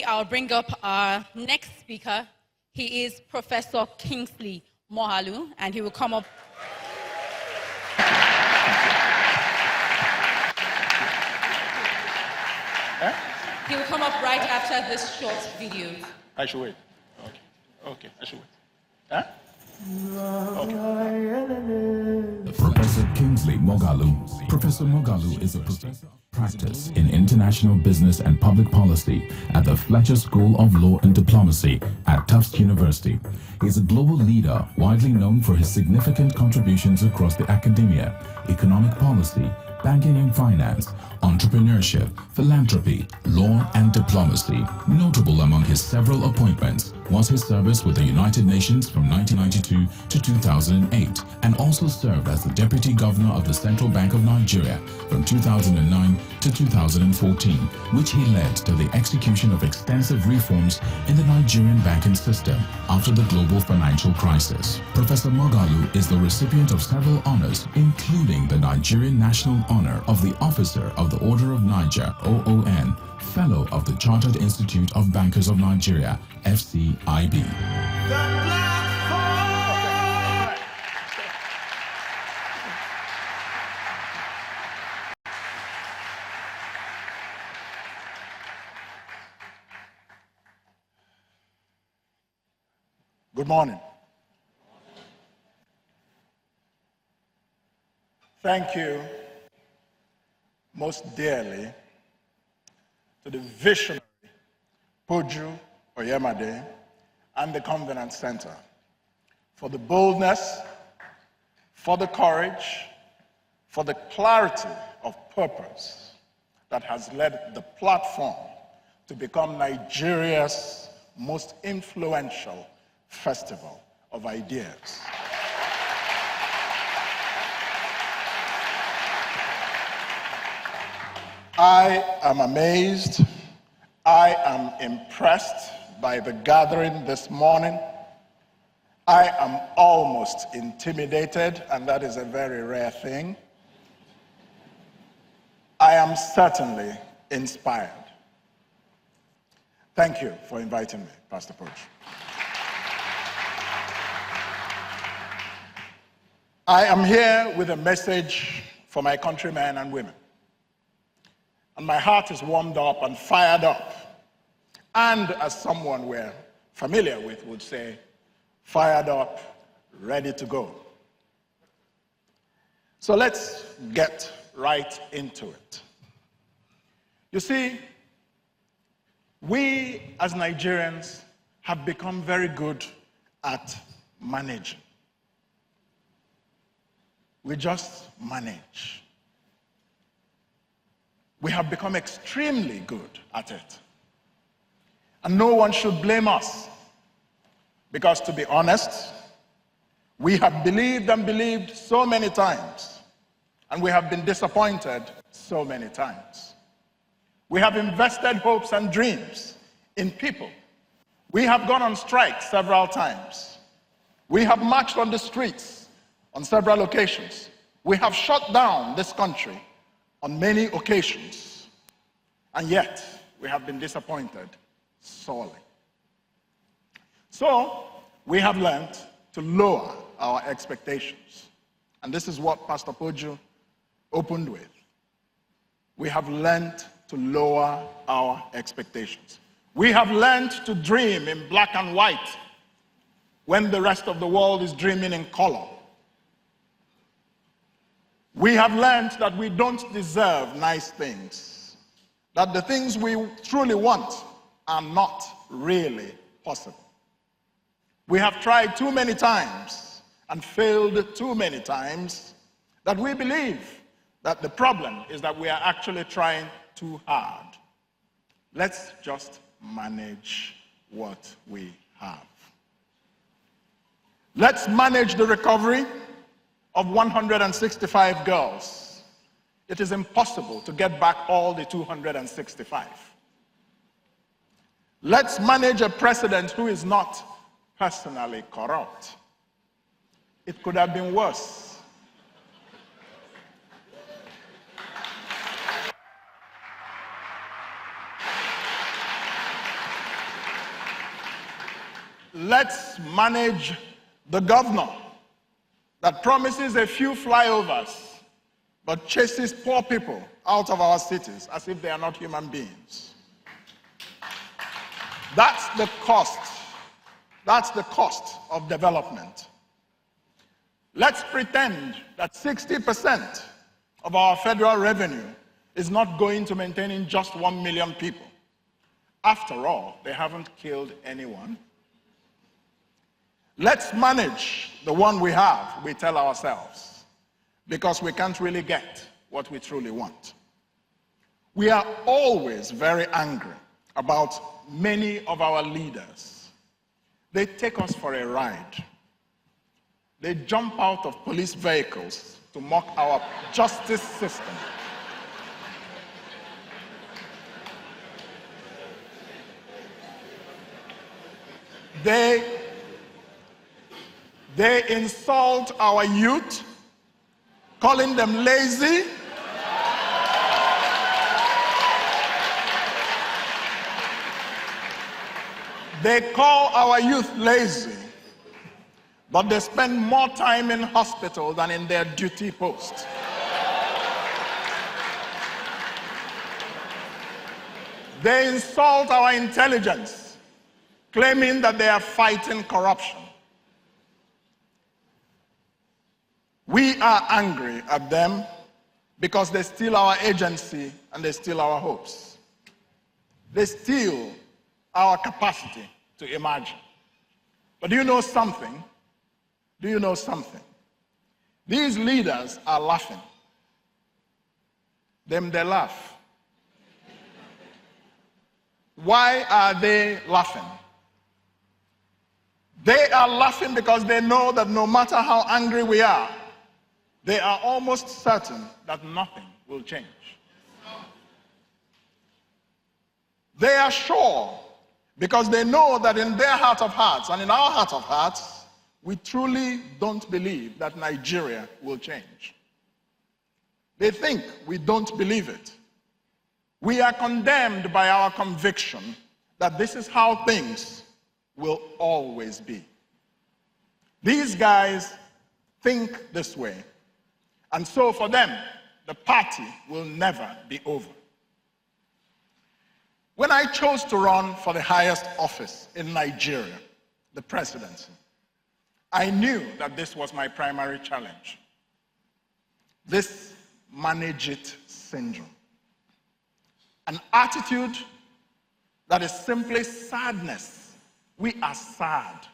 I'll bring up our next speaker. He is Professor Kingsley Moghalu, and he will come up. He will come up right after this short video. I should wait. Okay, I should wait. Huh? Okay. Professor Kingsley Moghalu. Professor Moghalu is a professor of practice in international business and public policy at the Fletcher School of Law and Diplomacy at Tufts University. He is a global leader, widely known for his significant contributions across the academia, economic policy, banking and finance, entrepreneurship, philanthropy, law and diplomacy. Notable among his several appointments was his service with the United Nations from 1992 to 2008, and also served as the Deputy Governor of the Central Bank of Nigeria from 2009 to 2014, which he led to the execution of extensive reforms in the Nigerian banking system after the global financial crisis. Professor Moghalu is the recipient of several honors, including the Nigerian National Honor of the Officer of the Order of Niger, OON, Fellow of the Chartered Institute of Bankers of Nigeria, FCIB. Good morning. Thank you most dearly to the visionary Poju Oyemade and the Covenant Center for the boldness, for the courage, for the clarity of purpose that has led the platform to become Nigeria's most influential festival of ideas. I am amazed, I am impressed by the gathering this morning. I am almost intimidated, and that is a very rare thing. I am certainly inspired. Thank you for inviting me, Pastor Poch. I am here with a message for my countrymen and women. And my heart is warmed up and fired up. And as someone we're familiar with would say, fired up, ready to go. So let's get right into it. You see, we as Nigerians have become very good at managing. We just manage. We have become extremely good at it. And no one should blame us. Because to be honest, we have believed and believed so many times. And we have been disappointed so many times. We have invested hopes and dreams in people. We have gone on strike several times. We have marched on the streets on several occasions. We have shut down this country on many occasions, and yet we have been disappointed sorely. So we have learned to lower our expectations. And this is what Pastor Poju opened with. We have learned to lower our expectations. We have learned to dream in black and white when the rest of the world is dreaming in color. We have learned that we don't deserve nice things, that the things we truly want are not really possible. We have tried too many times and failed too many times that we believe that the problem is that we are actually trying too hard. Let's just manage what we have. Let's manage the recovery of 165 girls. It is impossible to get back all the 265. Let's manage a president who is not personally corrupt. It could have been worse. let's manage the governor that promises a few flyovers but chases poor people out of our cities as if they are not human beings. That's the cost. That's the cost of development. Let's pretend that 60% of our federal revenue is not going to maintaining just 1 million people. After all, they haven't killed anyone. Let's manage the one we have, we tell ourselves, because we can't really get what we truly want. We are always very angry about many of our leaders. They take us for a ride. They jump out of police vehicles to mock our justice system. They insult our youth, calling them lazy. They call our youth lazy, but they spend more time in hospital than in their duty post. They insult our intelligence, claiming that they are fighting corruption. We are angry at them because they steal our agency and they steal our hopes. They steal our capacity to imagine. But do you know something? Do you know something? These leaders are laughing. They laugh. Why are they laughing? They are laughing because they know that no matter how angry we are, they are almost certain that nothing will change. They are sure because they know that in their heart of hearts and in our heart of hearts, we truly don't believe that Nigeria will change. They think we don't believe it. We are condemned by our conviction that this is how things will always be. These guys think this way. And so for them, the party will never be over. When I chose to run for the highest office in Nigeria, the presidency, I knew that this was my primary challenge. This manage it syndrome. An attitude that is simply sadness. We are sad,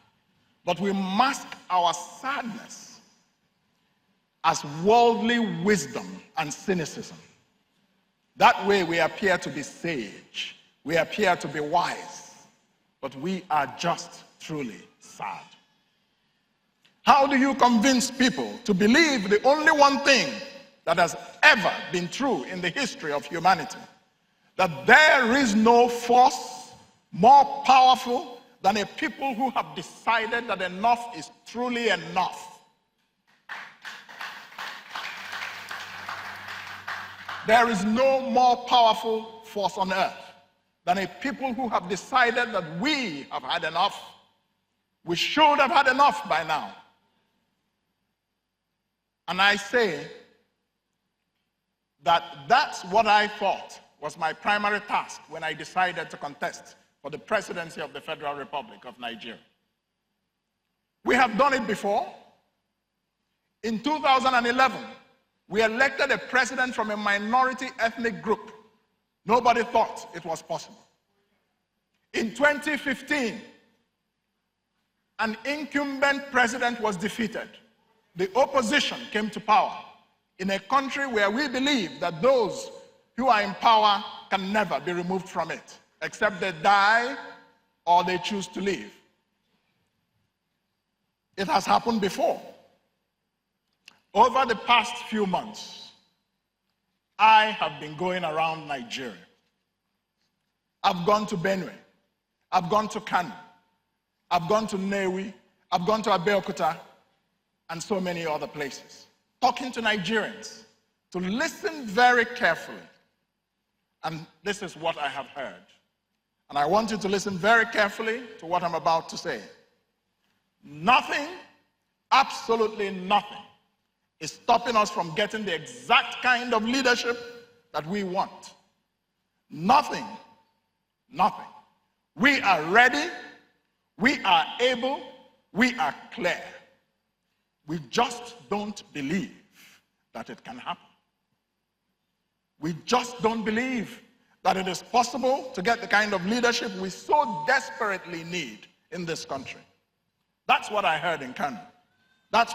but we mask our sadness as worldly wisdom and cynicism. That way we appear to be sage, we appear to be wise, but we are just truly sad. How do you convince people to believe the only one thing that has ever been true in the history of humanity? That there is no force more powerful than a people who have decided that enough is truly enough. There is no more powerful force on earth than a people who have decided that we have had enough. We should have had enough by now. And I say that that's what I thought was my primary task when I decided to contest for the presidency of the Federal Republic of Nigeria. We have done it before. In 2011, we elected a president from a minority ethnic group. Nobody thought it was possible. In 2015, an incumbent president was defeated. The opposition came to power in a country where we believe that those who are in power can never be removed from it, except they die or they choose to leave. It has happened before. Over the past few months, I have been going around Nigeria. I've gone to Benue, I've gone to Kano, I've gone to Nnewi, I've gone to Abeokuta, and so many other places, talking to Nigerians to listen very carefully. And this is what I have heard. And I want you to listen very carefully to what I'm about to say. Nothing, absolutely nothing, is stopping us from getting the exact kind of leadership that we want. Nothing, nothing. We are ready, we are able, we are clear. We just don't believe that it can happen. We just don't believe that it is possible to get the kind of leadership we so desperately need in this country. That's what I heard in Kano.